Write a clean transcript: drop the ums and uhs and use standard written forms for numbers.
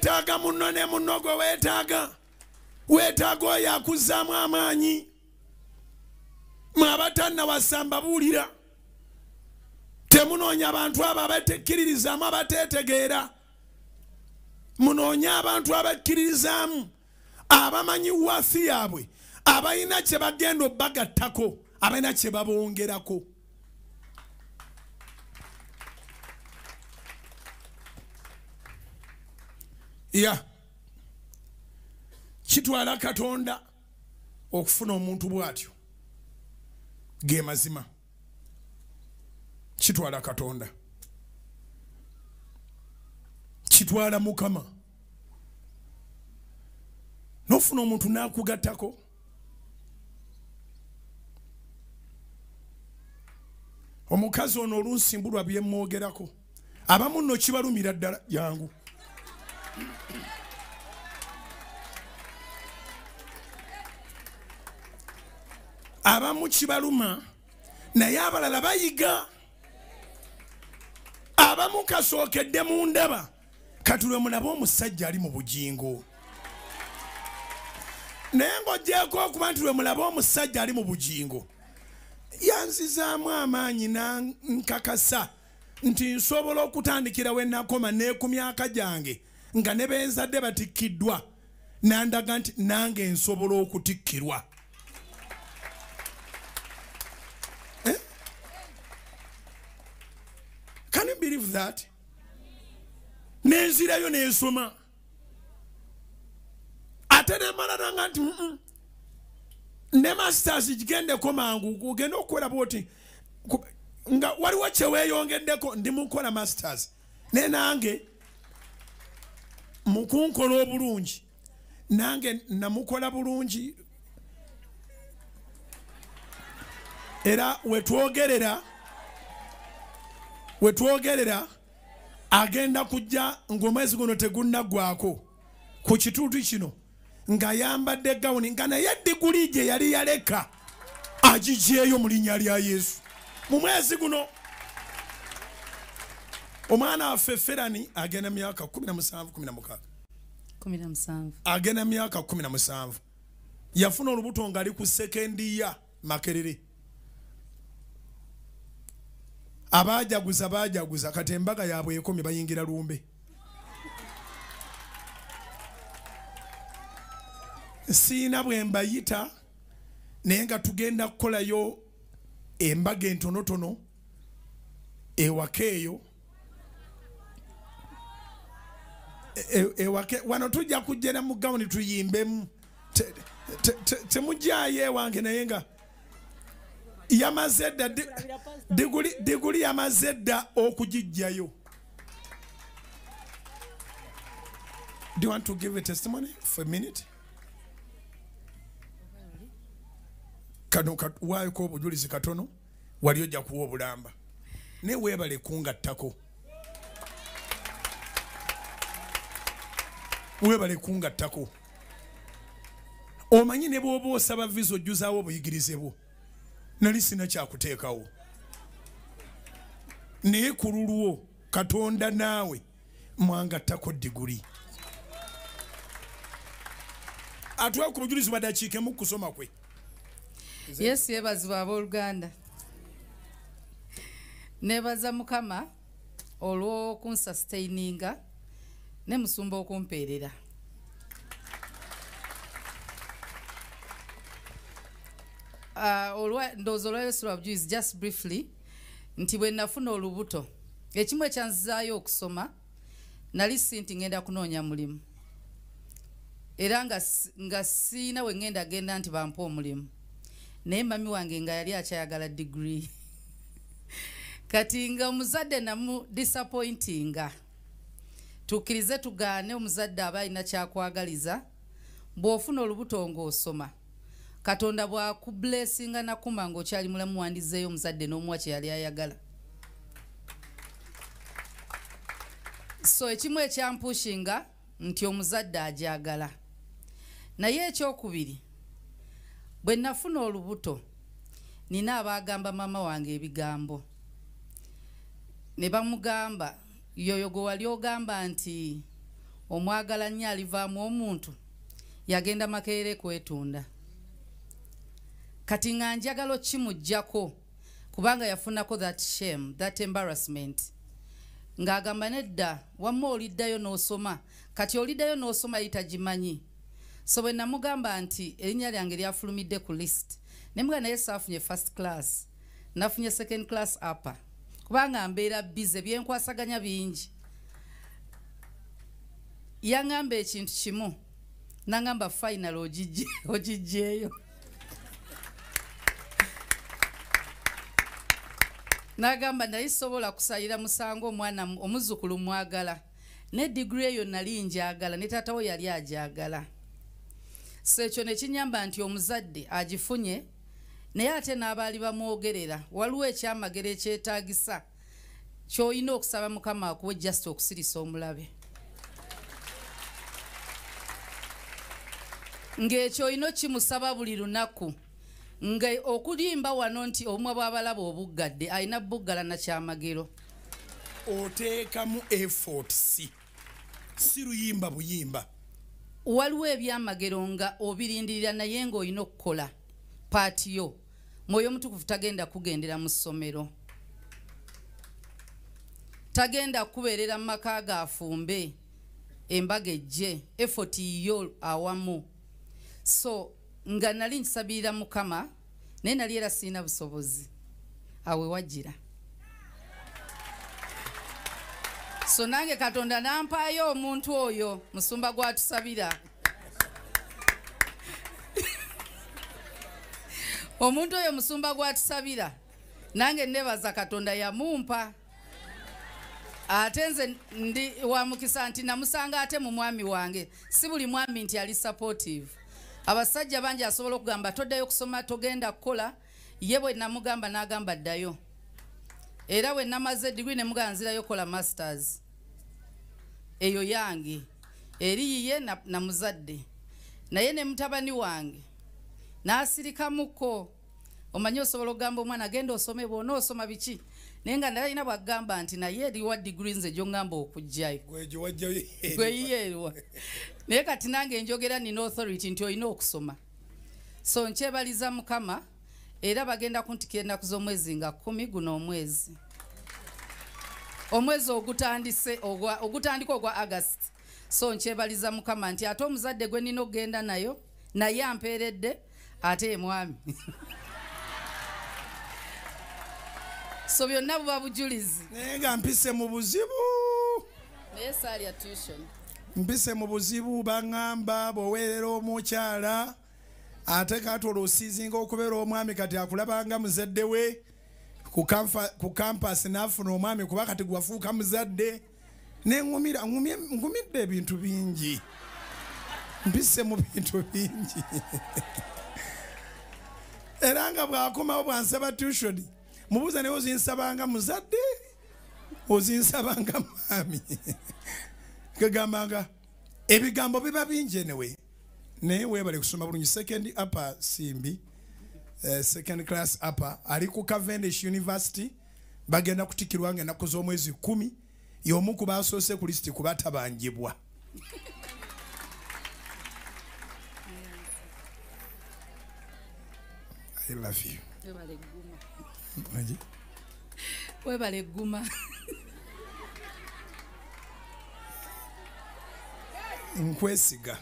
wetaaga munno ne munno gwe weetaaga oyo akuzzaamu amaanyi. Mwabatanna wasamba buulira. Temunoonya abantu abo abatekkiririzaamu abateetegeera. Munoonya abantu abakkiririzaamu abamanyi waafi yaabwe abalina kye bagenda obbagattako abalina kye babongerako. Kitwala Katonda okufuna omuntu bw'atyo. Ge mazima. Kitwala Katonda. Kitwala Mukama. Nofuna omuntu n'akugattako. Omukazi ono olunsimbulwa bye mwogerako. Abamu nno kibalumira ddala jangu. Abamu kibaluma naye abalala bayiga. Abamu kasookedde mu ndaba katulwe mulaba omusajja ali mu bujingo. Naye ng'oggyeko okuba nti lwe mulaba omusajja ali mu bujingo yanzizaamu amaanyi nankakasa nti nsobola okutandikira we nakoma ne ku myaka gyange nga ne benzadde batikkiddwa nandaga nti nange nsobola okutikkirwa. Can you believe that? Nenzirayo nensoma ate nemala nanga nti ne masters kigendeko mangu kugenda okukola bwoti nga waliwo kyeweeyongeddeko ndi mukola masters ne nange mukunkola obulungi nange namukola bulungi era wetwogerera agenda kujja ng'omwezi guno tegunnagwako ku kitundu kino nga yambadde gawuni nga naye diguli gye yali yaleka agigyeyo mu linnya lya Yesu mu mwezi guno. Omwana waffe Ferani agenda myaka 17 agenda myaka 17 yafuna olubuto nga ali ku sekendiya Makerere. Abajaguza kati embaga yaabwe ekomye bayingira lumbe. Siina bwe mbayita naye nga tugenda kukolayo embaga entonotono ewaka eyo. Wano tujja kujjera mu gawuni tuyimbemu. Temujjayo ewange naye nga yamazedda diguli yamazedda okugijjayo. Do you want to give a testimony for a minute? Kano waayiko obujulizi katono wali ojja kuwa obulamba ne weebale kungattako. Weebale kungattako. Omanyi ne bw'oba osaba visa ojjuzaawo obuyigirize bwo nali sina kyakuteekawo naye ku lulwo Katonda naawe mwangattako diguli. Atuwa ku bujulizi badakiike mu kusoma kwe. Yes, yebazibwa abooluganda. Nebaza Mukama olw'okunsustaininga ne musumba okumpeerera. Ndowooza olwaleero lwabujulizi just briefly nti bwe nafuna olubuto ekimu ekyanzizaayo okusoma nali sinti ngenda kunoonya mulimu era nga siina we ngenda genda nti bampa omulimu naye mami wange nga yali akyayagala degree kati nga omuzadde namu disappointinga tukkirize tugaane omuzadde aba alina kyakwagaliza bw'ofuna olubuto ng'osoma Katonda bw'akublessinga nakuma ng'okyali mulamu wandizeeyo omuzadde n'omuwa kye yali ayagala. So ekimu ekyampushinga nti omuzadde ajagala. Naye ekyokubiri bwe nafuna olubuto nina abaagamba mama wange ebigambo ne bamugamba yoyo gwe wali ogamba nti omwagala nnyo alivaamu omuntu yagenda Makerere kwetunda. Kati nga njagalo kimujjako kubanga yafunako that shame, that embarrassment. Ng'agamba nedda wamma oliddayo n'osoma, kati oliddayo n'osoma yitagimanyi. So bwe namugamba nti erinnya lyange lyafulumidde ku list, ne mugamba naye saafunye first class, nafunye second class upper kubanga mbeera bize byenkwasaganya bingi. Yangamba ekintu kimu, nangamba final ogijjeeyo. Nagamba nayisobola kusayira musango omwana omuzukulu mwagala, ne degree eyo nali njagala, ne taata we yali ajagala. So ekyo ne kinyamba nti omuzadde agifunye, naye ate n'abaali bamwogerera waliwo ekyamagero ekyetaagisa ky'olina okusaba Mukama akuwe just okusirisa omulabe. Ng'ekyo olina kimusaba buli lunaku, nga okulimba wano nti omwe bw'abalaba obuggadde alina buggala na kyamagero. Oteekamu effort si luyimba buyimba. Waliwo ebyamagero nga obirindirira naye ng'olina okukola paati yo. Mwoyo Mutukuvu tagenda kugendera mu ssomero, tagenda kubeerera mu maka gafumbe embaga ejje, effort yo awamu. So nga nali nsabirira Mukama naye nali era sirina busobozi, awe wajjira. So nange Katonda nampaayo omuntu oyo musumba gwatusabira. Omuntu oyo musumba gwatusabira nange nebaza Katonda yamumpa. Ate nze ndi wa mukisa nti namusanga ate mu mwami wange. Si buli mwami nti ali supportive. Abasajja bangi asobola okugamba toddayo kusoma, togenda kukola. Ye bwe namugamba n'agamba ddayo. Era bwe namaze degree ne mugamba nzirayo kola masters. Eyo yange eri yiye na muzadde, naye ne mutabani wange n'asirikamuko. Omanyi osobola okugamba omwana agenda osome, bw'ona osoma biki, naye nga nalina bwagamba nti naye eriwa degree nze gy'ongamba okujjayo gweyiyeerwa. Naye kati nange njogera nina authority nti olina okusoma. So nkyebaliza Mukama era bagenda kuntikira ennaku z'omwezi nga 10 guno omwezi ogutandika ogwa August. So nkyebaliza Mukama nti ate omuzadde gwe nina okugenda nayo naye ampeeredde ate mwami. So byonna buba bujulizi. Naye nga mpise mu buzibu. Naye saalya tuition. Mpise mu buzibu baŋŋamba bw'oweerera omukyala ate kati olwosiizinga okubeera omwami kati akulabanga muzadde we ku kampasi n'afuna omwami kuba kati gwafuuka muzadde. Ngumidde ebintu bingi. Mpise mu bintu bingi. Era nga bw'akomawo bwansaba tuition mubuuza naye ozinsabanga muzadde ozinsabanga mwami. Kagambanga ebigambo biba bingi enewe naye weebale kusoma bulungi. Second upper Simbi, second class upper ali ku Cavendish University. Bagenda kutikirwa ng'ennaku z'omwezi 10 y'omu ku baasoose ku lisiti kuba tabanjibwa. I love you. Webale guma. Nkwesiga.